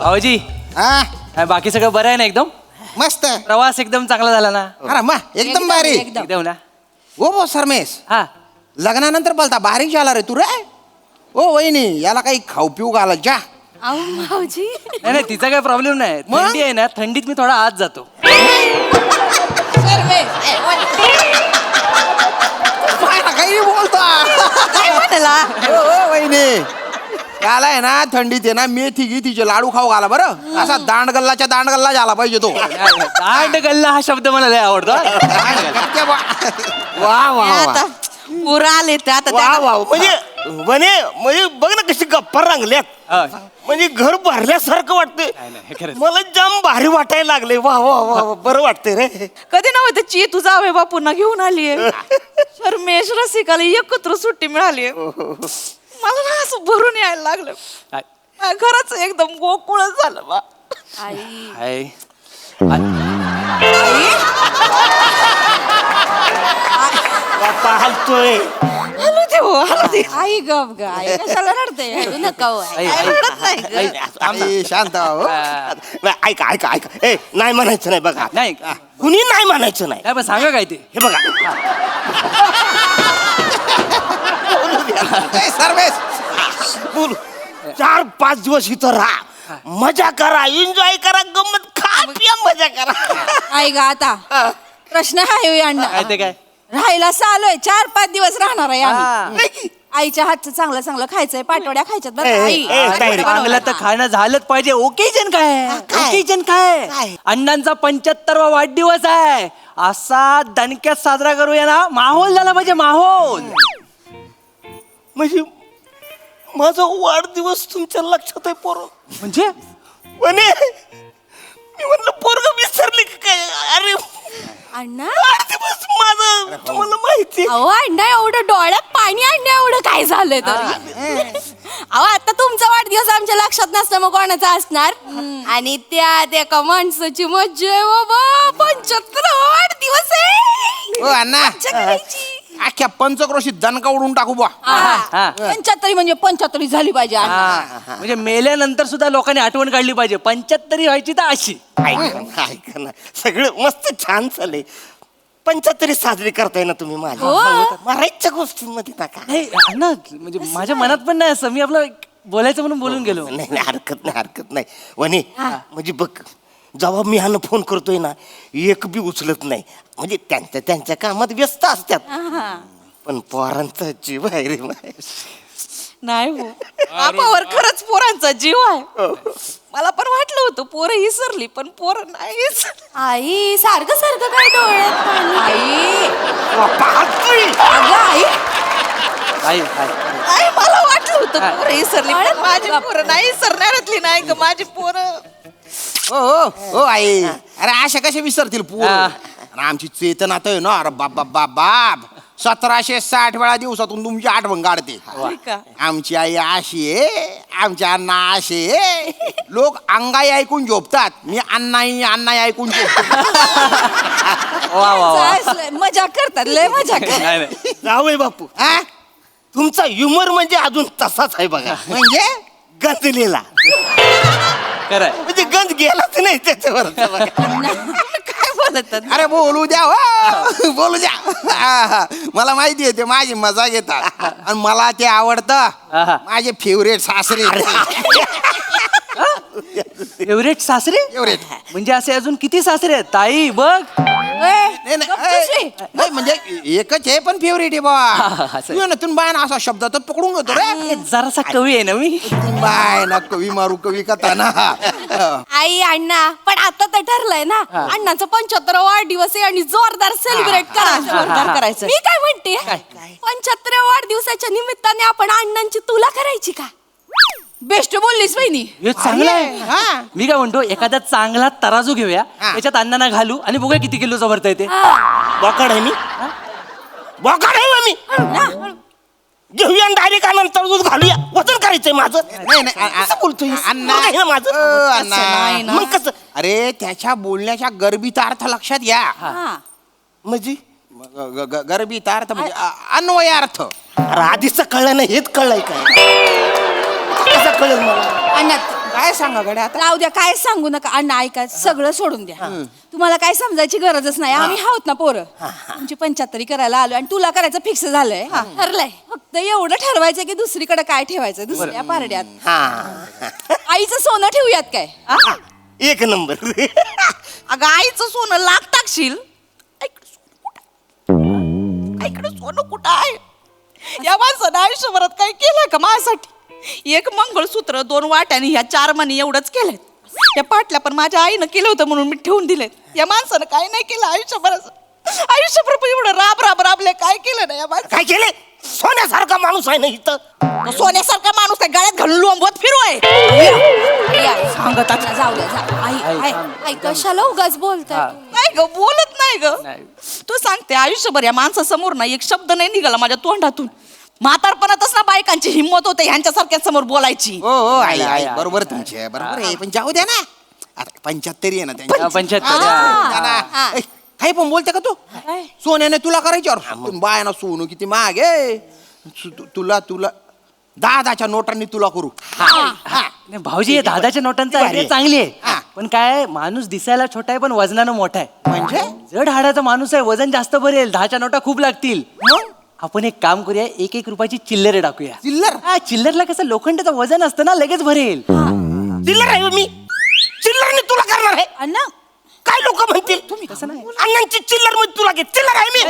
भाऊजी बाकी सगळं बरं आहे ना? एकदम मस्त. प्रवास एकदम चांगला झाला ना? अरे मा एकदम भारी. एकदम ना. हो सरमेश, हा लग्नानंतर बोलता बारीक झाला रे तू रे. ओ वहिनी, याला काही खाऊ पिऊ घाला जा. भाऊजी नाही नाही, तिचा काही प्रॉब्लेम नाही. थंडी आहे ना, थंडीत मी थोडा आत जातो. काही बोलतो वहिनी. याला आहे ना थंडीत आहे ना मेथी तिचे लाडू खाऊ घाला बरं. असा दांडगल्ला झाला पाहिजे तो. दांड गल्ला हा शब्द मला लय आवडतो. वा वा आता पुरा आले ते आता वा वा म्हणजे बघ ना कशी गप्पा रंगल्यात. म्हणजे घर भरल्यासारखं वाटतंय. मला जाम भारी वाटायला लागले. वा वा वा बरं वाटतंय रे. कधी नव्हतं ची तुझा आवे बापूंना घेऊन आलीये. शर्मेश रसिकाला एकत्र सुट्टी मिळाली. मला ना असं भरून यायला लागलं. खरंच एकदम गोकुळ झालं बा. आई बाप्पा हलतोय. हलू दे हो, हलू दे. आई गप ग आई कशाला रडते रडू नका हो आई. आई रडत नाही ग. शांत हो. नाही, ऐका ए नाही म्हणायचं नाही बघा. नाही कुणी नाही म्हणायचं नाही. काय पण सांगा काय ते. हे बघा सरमेश बोल. 4-5 दिवस इथं राहा, मजा करा, एन्जॉय करा, गंमत खा पिया मजा करा. आई ग आता प्रश्न आहे अण्णा. काय ते काय? राहायला आलोय 4-5 दिवस राहणार आहे हा. आम्ही. आईच्या हातचं चांगलं चांगलं खायचंय, पाटवड्या खायच्यात बरं का, आई. ताई, चांगलं तर खाणं झालंच पाहिजे. ओकेजन काय? ओकेजन काय? अण्णांचा 75वा वाढदिवस आहे. असा दणक्यात साजरा करूया ना. माहोल झाला पाहिजे, माहोल. म्हणजे माझा वाढदिवस तुमच्या लक्षात आहे पोरं. म्हणजे म्हणे मी म्हणलं पोरग विसरले की काय. अरे अण्णा वाढदिवस माझा तुम्हाला माहिती. अहो अण्णा एवढं डोळ्यात पाणी आणण्या एवढं काय झालंय तरी. अहो आता तुमचा वाढदिवस आमच्या लक्षात नसतं मग कोणाचा असणार. आणि त्यात एका माणसाची मज्जा आहे बाबा. 75 वाढदिवस आहे. हो अण्णा, मज्जा करायची. अख्ख्या पंचक्रोशीत दणका उडून टाकू बा. हा. 75 म्हणजे 75 झाली पाहिजे अण्णा. म्हणजे मेल्यानंतर सुद्धा लोकांनी आठवण काढली पाहिजे. 75 व्हायची तर अशी. ऐका ना, सगळं मस्त छान चाललंय. 75 साजरी करताय ना तुम्ही माझ्या. मरायच्या गोष्टींमध्ये नका. नाही अण्णा, म्हणजे माझ्या मनात पण नाही असं. मी आपलं बोलायचं म्हणून बोलून गेलो. नाही हरकत नाही वने. म्हणजे बघ, जेव्हा मी ह्यानं फोन करतोय ना, एक बी उचलत नाही. म्हणजे त्यांच्या कामात व्यस्त असतात. पण पोरांचा जीव आहे रे. नाही हो, बापावर खरंच पोरांचा जीव आहे. मला पण वाटलं होतं पोरं विसरली, पण पोरं नाहीच. आई सारखं सारखं काय डोळ्यात पाणी. आई अगं आई आई आई मला वाटलं होतं पोरं विसरली, पण माझी पोरं नाही विसरणाऱ्यातली नाही ग माझी पोरं. हो हो हो आई. अरे अशा कशा विसरतील पोर. आमची चेतना तर ना, अरे बाप बाप बाप बाप 1760 वेळा दिवसातून तुमची आठवण काढते. आमची आई अशी आहे, आमच्या अण्णा असे आहे. लोक अंगाई ऐकून झोपतात, मी अण्णाई ऐकून झोपतो. मजा करतात, लय मजा करतात. जावई बापू, हा? तुमचा ह्युमर म्हणजे अजून तसाच आहे बघा. म्हणजे गंजलेला. खरंय. म्हणजे गंज गेलाच नाही त्याच्यावर. काय बोलतात? अरे बोलू द्या हो, बोलू द्या. मला माहिती आहे ते माझी मजा घेतात आणि मला ते आवडतं. माझे फेवरेट सासरे. फेवरेट सासरे? फेवरेट म्हणजे असे अजून किती सासरे आहेत ताई? बघ. नाही म्हणजे एकच आहे पण फेवरेट आहे बाबा. तुम्ही बाय ना असा शब्द तर पकडून घेतो रे. जरासा कवी आहे ना मी. बाय ना कवी मारू कवी कथा ना. आई अण्णा पण आता तर ठरलंय ना, अण्णाचा 75 वाढदिवस आहे आणि जोरदार सेलिब्रेट करायचं. मी काय म्हणते, 75 वाढदिवसाच्या निमित्ताने आपण अण्णांची तुला करायची का? बेस्ट बोललीस वहिनी. हे चांगलं आहे. मी काय म्हणतो, एखादा चांगला तराजू घेऊया, त्याच्यात अण्णांना घालू आणि बघूया किती किलोचं भरता येते. बोकाड आहे मी, बोकाड आहे मी. घेऊया डायरेक्ट आनंतर दूध घालूया. वजन करायचंय माझं. नाही बोलतोय अण्णा माझं. मग कसं? अरे त्याच्या बोलण्याच्या गर्भित अर्थ लक्षात घ्या. म्हणजे गर्भित अर्थ म्हणजे अन्वय अर्थ. अरे आधीच कळलं नाही, हेच कळलंय काय? कसं कळलं मला? अण्णा काय सांगा गड्या आता राहू द्या, काय सांगू नका अण्णा. ऐका, सगळं सोडून द्या. तुम्हाला काय समजायची गरजच नाही. आम्ही आहोत ना पोरं. तुमची 75 करायला आलो आणि तुला करायचं फिक्स झालंय. ठरलंय. फक्त एवढं ठरवायचं की दुसरीकडे काय ठेवायचं दुसऱ्या पारड्यात. आईचं सोनं ठेवूयात काय? एक नंबर. अगं आईचं सोनं लाख टाकशील. ऐकडे सोनं कुठं आहे? या माणसानं आयुष्यभरात काय केलंय का माझ्यासाठी? एक मंगळसूत्र, 2 वाट्या आणि ह्या 4 मणी एवढंच केलंय. या पाटल्या पण माझ्या आईनं केलं होतं म्हणून मी ठेवून दिले. या माणसानं काय नाही केलं आयुष्यभराचं. आयुष्यभर एवढं राबले काय केलं नाही या माणसानं. काय केले? सोन्यासारखा माणूस आहे ना इथं. तो सोन्यासारखा माणूस काय गळ्यात घालून लोंबवत फिरू आहे? सांगत जाऊ द्या. आई कशाला उगाच बोलताय? नाही ग, बोलत नाही ग. नाही. तू सांगते आयुष्यभर या माणसासमोर ना एक शब्द नाही निघाला माझ्या तोंडातून. म्हातारपणातच ना बायकांची हिंमत होते ह्यांच्यासारख्या समोर बोलायची. हो आई बरोबर तुमचे बरोबर आहे पण जाऊ द्या ना आता 75 आहे ना त्यांच्या 75. द्या ना. ए, काही पण बोलते का तू सोन्याने तुला करायच्यावर बायाना सोनं किती महाग आहे. तुला 10 नोटांनी तुला करू. नाही, भाऊजी, 10च्या नोटांचा भारी आयडिया आहे. चांगली आहे. हा. पण काय, माणूस दिसायला छोटा आहे पण वजनानं मोठा आहे. म्हणजे जड हाडाचा माणूस आहे, वजन जास्त भरेल. 10च्या नोटा खूप लागतील. आपण एक काम करूया, 1-1 रुपयाची चिल्लर टाकूया. चिल्लर? हा, चिल्लरला कसं लोखंडाचं वजन असतं ना, लगेच भरेल. चिल्लर आहे मी. चिल्लरने तुला करणार आहे. अण्णा काय लोक म्हणतील? तुम्ही तसं नाही. अण्णांची चिल्लर मध्ये तुला घे. चिल्लर आहे मी.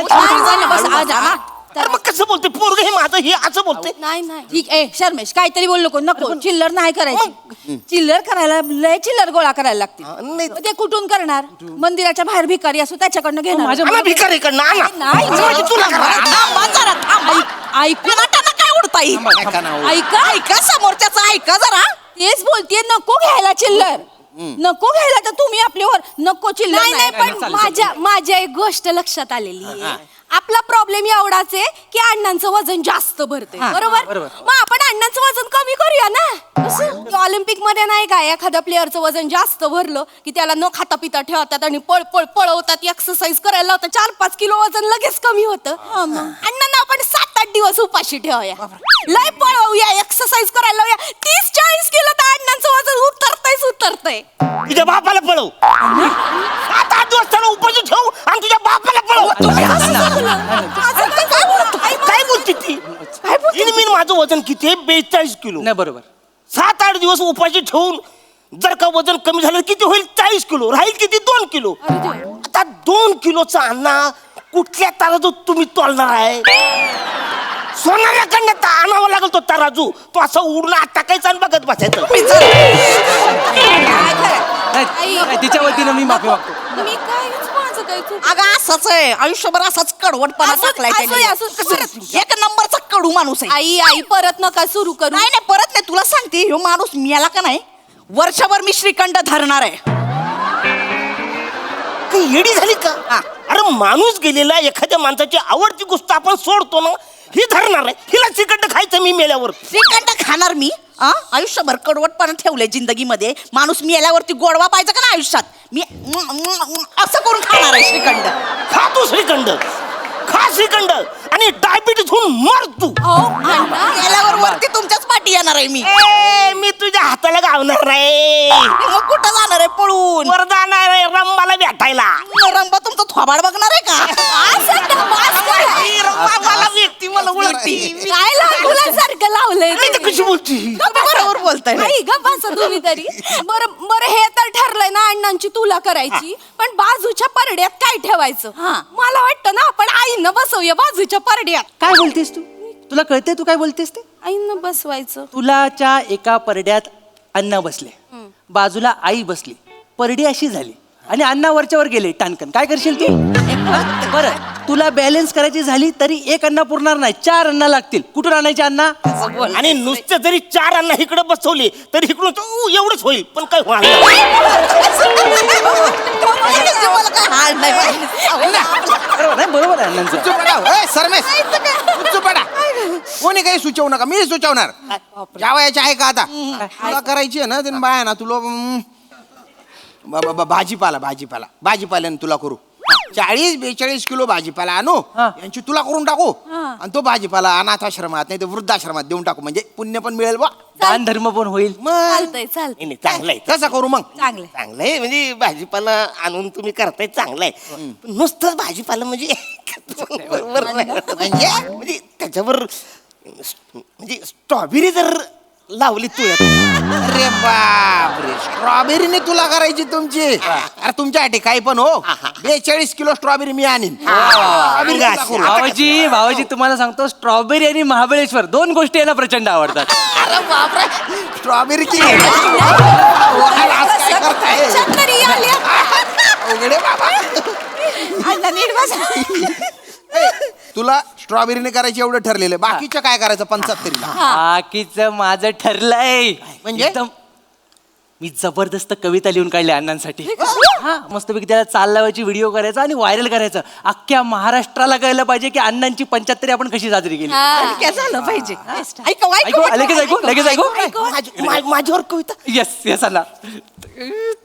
अरे मग कसं बोलते पोरग हे माझं हे असं बोलते. नाही ठीक आहे. शर्मेश काहीतरी बोल नको. चिल्लर नाही करायची. चिल्लर करायला लय चिल्लर गोळा करायला लागते. नाही. ते कुठून करणार? मंदिराच्या बाहेर भिकारी असो त्याच्याकडनं घेणार. माझ्या- भिकारीकडनं आणा. नाही. म्हणजे तुला करणार. थांबा जरा, थांबा. ऐक नाटानं काय उडताई? ऐका ना हो. ऐका समोरच्याचं ऐका जरा. तेच बोलतेय, नको घ्यायला चिल्लर. नको घ्यायला तर तुम्ही आपल्यावर नको चिल्लर. नाही पण माझ्या एक गोष्ट लक्षात आलेली आहे. आपला प्रॉब्लेम एवढाच आहे की अण्णांचं वजन जास्त भरते. बरोबर. मग आपण अण्णांचं वजन कमी करूया ना. ऑलिम्पिक मध्ये नाही का एखाद्या प्लेअरचं वजन जास्त भरलं की त्याला न खाता पिता ठेवतात आणि पळवतात, एक्सरसाइज करायला लावतात. 4-5 किलो वजन लगेच कमी होतं. अण्णांना आपण 7-8 दिवस उपाशी ठेवूया. लय पळवूया, एक्सरसाइज करायला लावूया. 30-40 किलो तर अण्णांचं वजन उतरतंय. तुझ्या बापाला पळव. 7-8 दिवस त्याला उपाशी ठेवू आणि तुझ्या बापाला पळव. काय बोलते ती? इनमीन माझं वजन किती आहे? 42 किलो. नाही, बरोबर. 7-8 दिवस उपाशी ठेवून जर का वजन कमी झालं किती होईल? 40 किलो. राहील किती? 2 किलो. आता 2 किलोचा अण्णा कुठल्या तराजू तुम्ही तोलणार आहे? सोनाऱ्याकडनं आणावं लागेल तो तराजू. तो असं उडून आत टाकायचा आणि बघत बसायचं. नाही, तिच्या वतीनं मी माफी मागतो. मी काहीच माझं काही चूक. अगं असंच आहे आयुष्यभर, असाच कडवटपणा टाकलाय त्याने. एक नंबरचा कडू माणूस आहे. आई परत नका सुरू करू. नाही परत नाही, तुला सांगते ह्यो माणूस मेला का नाही, वर्षभर मी श्रीखंड धरणार आहे. काही येडी झाली का? अरे माणूस गेलेला एखाद्या माणसाची आवडती गोष्ट आपण सोडतो ना, ही धरणार आहे. हिला चिकट खायचं मी मेल्यावर. श्रीखंड खाणार मी. आयुष्यभर कडवटपणा ठेवलंय जिंदगीमध्ये. माणूस मेल्यावरती गोडवा पाहिजे का ना आयुष्यात, मी असं करून खाणार आहे श्रीखंड. खा तू श्रीखंड. खा श्रीखंड आणि डायबिटीस होऊन मर तू. मेल्यावर वरती तुमच्याच पाठी येणार आहे मी. मी तुझ्या हाताला गावणार नाही. मग कुठं जाणार आहे पळून? वर जाणार आहे रंबाला भेटायला. रंबा तुमचं थोबाड बघणार आहे का? मला व्यक्ती मला उलटी. काय लागुलासारखं लावलंय नाही तर कशी बोलती? बरोबर बोलताय. नाही ग बसा तुम्ही तरी. बरं हे तर ठरलंय ना अण्णांची तुला करायची. पण बाजूच्या परड्यात काय ठेवायचं? मला वाटतं ना आपण आईनं बसवूया बाजूच्या परड्यात. काय बोलतेस तू? तुला कळते तू काय बोलतेस ते? आईनं बसवायचं. तुलाच्या एका परड्यात अण्णा बसले, बाजूला आई बसली, परडी अशी झाली आणि अण्णा वरच्यावर गेले टाणकन. काय करशील तू? बरं, तुला बॅलन्स करायची झाली तरी 1 अण्णा पुरणार नाही, 4 अण्णा लागतील. कुठून आणायचे अण्णा? आणि नुसते जरी 4 अण्णा इकडे बसवले तरी इकडून एवढंच होईल. पण काय होणार नाही, बरोबर आहे अण्णांचं. सरमेश पडा. कोणी काही सुचवू नका, मी सुचवणार. जावयाची आहे का आता? तुला करायची आहे ना ते बाया ना तुला भाजीपाल्याने तुला करू. 40-42 किलो भाजीपाला आणू हा. यांची तुला करून टाकू आणि तो भाजीपाला अनाथाश्रमात नाही तर वृद्धाश्रमात देऊन टाकू म्हणजे पुण्य पण मिळेल बा दान धर्म पण होईल. मग चालतंय चालतंय नाही, नाही, चांगलं आहे तसं करू मग चांगलंय चांगलं आहे म्हणजे भाजीपाला आणून तुम्ही करताय चांगलं आहे पण नुसतंच भाजीपाला म्हणजे बरोबर नाही. म्हणजे त्याच्यावर म्हणजे स्ट्रॉबेरी जर लावली तू अरे बापरे स्ट्रॉबेरीने तुला करायची तुमची अरे तुमच्यासाठी काही पण हो 42 किलो स्ट्रॉबेरी मी आणीन स्ट्रॉबेरी तुला करू. भावाजी तुम्हाला सांगतो स्ट्रॉबेरी आणि महाबळेश्वर 2 गोष्टी यांना प्रचंड आवडतात. अरे बापरे स्ट्रॉबेरीची आज काय करताय पंच्याहत्तरी आली. अवघड आहे बाबा अण्णा नीट बसा. तुला स्ट्रॉबेरीने करायची एवढं ठरलेलं बाकीचं काय करायचं 75ला बाकीचं माझं ठरलंय म्हणजे? एकदम मी जबरदस्त कविता लिहून काढली अण्णांसाठी. हा मस्तपैकी त्याला चाल लावायची व्हिडिओ करायचा आणि व्हायरल करायचं. अख्ख्या महाराष्ट्राला कळलं पाहिजे की अण्णांची 75 आपण कशी साजरी केली. काय झालं पाहिजे ऐका ऐकू लगेच ऐकू माझ्यावर कविता येस येस अण्णा.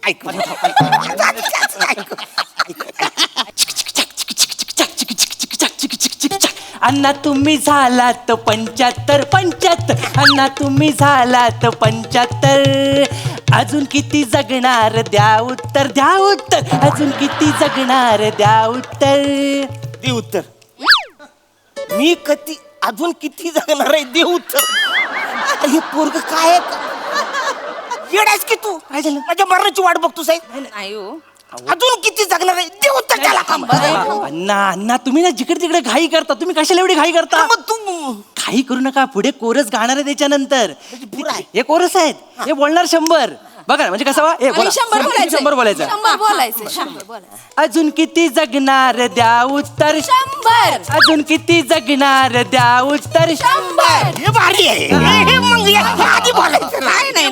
ऐक अण्णा तुम्ही झालात 75 अण्णा तुम्ही झालात 75 अजून किती जगणार द्या उत्तर अजून किती जगणार द्या उत्तर. दे उत्तर मी कधी अजून किती जगणार आहे दे उत्तर. अरे हे पोरग काय येडायच की तू काय झालं माझ्या मरणाची वाट बघतो साहेब नाही हो अजून किती जगणार आहे दे उत्तर त्याला अण्णा तुम्ही ना जिकडे तिकडे घाई करता. तुम्ही कशाला एवढी घाई करता. मग तू घाई करू नका. पुढे कोरस गाणार आहे त्याच्यानंतर. हे कोरस आहेत हे बोलणार 100. बघा ना म्हणजे कसं वा? ए, बोला. 100 बोलायचं 100 बोलायचं. 100 बोलायचं 100 बोलायचं. अजून किती जगणार द्या उत्तर 100 अजून किती जगणार द्या उत्तर 100. हे भारी आहे हे मग या आधी बोलायचं नाही नाही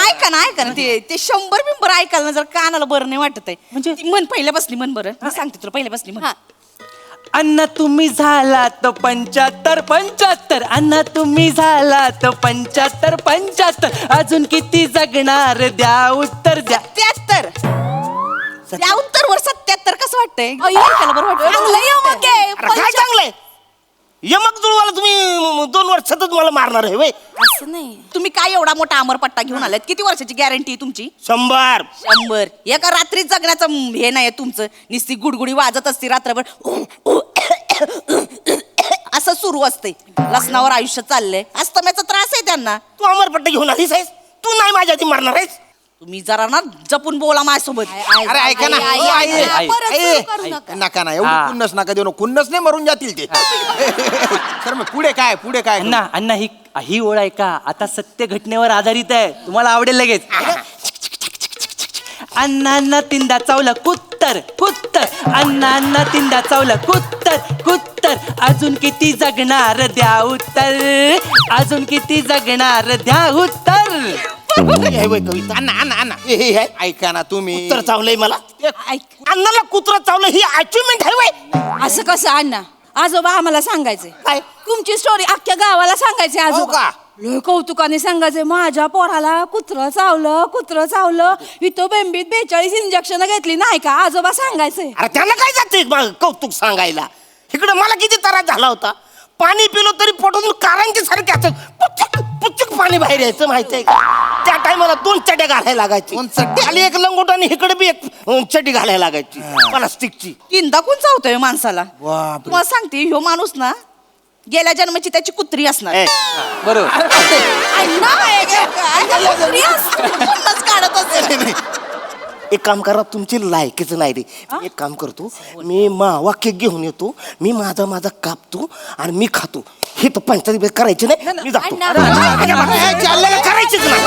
ऐका ना ते 100 बिंबर ऐकायला ना जर कानाला बरं नाही वाटत आहे म्हणजे? ती मन पहिल्यापासून म्हण बरं मी सांगते तुला पहिल्यापासून म्हण हा. अण्णा तुम्ही झालात 75 अण्णा तुम्ही झालात 75 अजून किती जगणार द्या उत्तर द्या. 73 त्या उत्तरवर 77 कसं वाटतंय अय्यो, ऐकायला बरं वाटतं चांगलं यमक आहे. अरे काय चांगलंय यमक जुळवाला तुम्ही 2 वर्ष सतत मला मारणार आहे वय असं नाही तुम्ही काय एवढा मोठा अमरपट्टा घेऊन आलात किती वर्षाची गॅरंटी आहे तुमची 100 100 एका रात्रीत जगण्याचं हे नाही तुमचं निस्ती गुडगुडी वाजत असते रात्रभर असं सुरू असते लसणावर आयुष्य चाललंय अस्तम्याचा त्रास आहे त्यांना तू अमरपट्टा घेऊन आलीस आहेस तू नाही माझ्या आधी मारणार आहेस तुम्ही जरा ना जपून बोला माझ्यासोबत अरे ऐका ना आई, ओ, आई, आई, आई. परत ए, सुरू करू नका. नका ना एवढी हा. खुन्नस नका देऊ खुन्नस नाही मरून जातील ते तर मग पुढे काय अण्णा ही ओळ आहे का आता सत्य घटनेवर आधारित आहे. तुम्हाला आवडेल लगेच. अण्णा तिंदा चावलं कुत्तर अण्णा तिंदा चावलं कुत्तर अजून किती जगणार द्या उत्तर अजून किती जगणार द्या उत्तर. हे वय कविता अन्ना हे ऐका ना तुम्ही कुत्र चावलंय मला ऐक अन्नाला कुत्र चावलं ही अचिव्हमेंट आहे वय असं कसं अण्णा आजोबा आम्हाला सांगायचे काय तुमची स्टोरी अख्ख्या गावाला सांगायची हो आजोबा का? लय कौतुकाने सांगायचे माझ्या पोराला कुत्र चावलं इथं बेंबीत 42 इंजेक्शन घेतली नाही का आजोबा सांगायचे. अरे त्यांना काय जाते कौतुक सांगायला इकडे मला किती त्रास झाला होता पाणी पिलो तरी पोटातून कारांची सारखे असं पुच्चक पाणी बाहेर यायचं माहितीये का त्या टायमाला 2 चड्या घालायला लागायची 2 चड्या? खाली एक लंगोट आणि इकडे बी एक चड्डी घालायला लागायची प्लास्टिकची. तीनदा कोण चावतोय माणसाला बापरे. तुम्हाला सांगते ह्यो माणूस ना गेल्या जन्माची त्याची कुत्री असणार ए, बरोबर. कुत्ताच काढत असेल एक काम करा तुमची लायकीच नाही रे एक काम करतो मी मावा केक घेऊन येतो मी माझा कापतो आणि मी खातो हे तर पंचायत करायचे नाही मी जातो अण्णा, करायचीच नाही